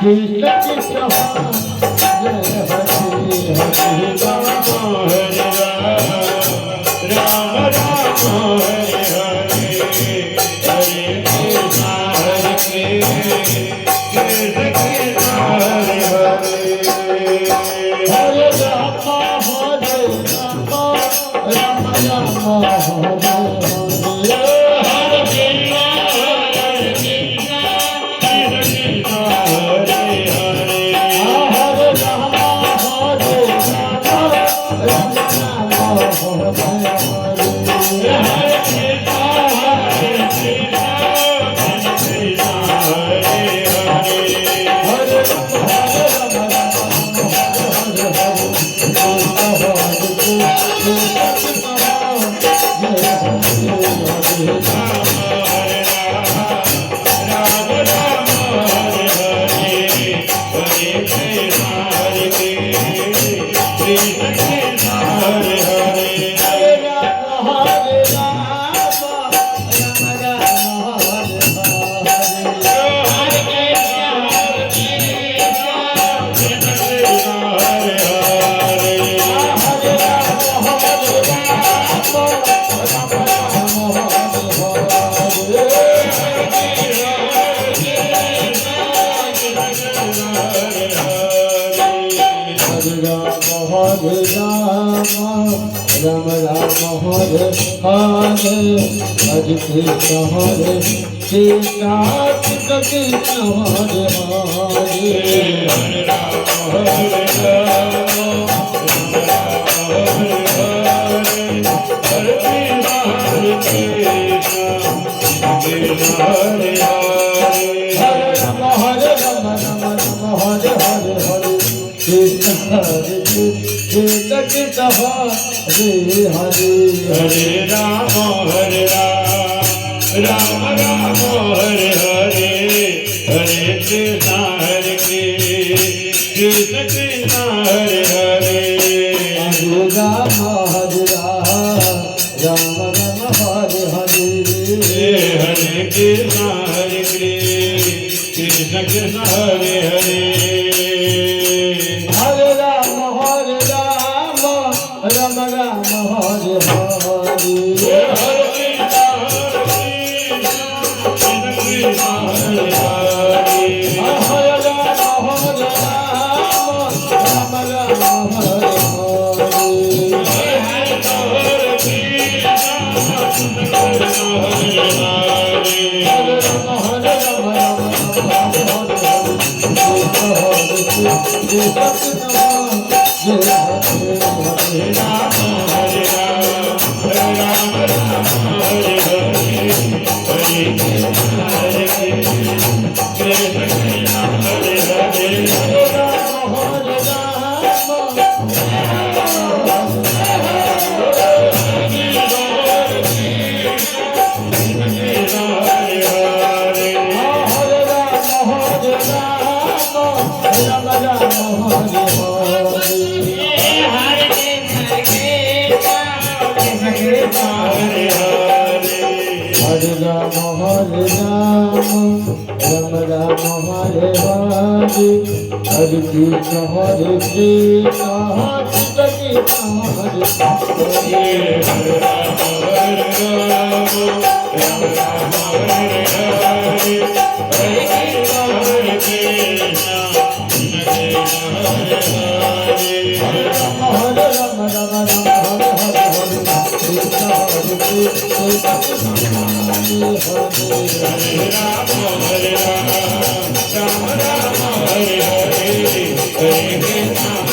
Krishna Krishna Jai Hare Hare Ram Hare Ram Ram Ram Hare Hare Hare Krishna Hare Krishna Krishna Hare Hare Hare Ram Ram Ram Hare Ram Ram Hare Hare Hare Krishna Hare Krishna Krishna Hare Hare Hare Ram Hare Ram Hare Krishna Hare Hare Ram Hare Ram Ram Ram Hare Hare Hare Krishna Hare Krishna Krishna Hare Hare Hare Ram Ram Ram Hare Hare Hare Krishna Krishna Krishna Hare Hare Hare Ram Ram Ram Hare Hare Hare Krishna Krishna Krishna Hare Hare Hare Ram Ram Ram Hare Hare Hare Ram Ram Ram Hare Hare Hare Krishna Krishna Krishna Hare Hare Ram Ram Hare Hare Hare Krishna Krishna Hare Ram Ram Ram Hare Hare Hare Krishna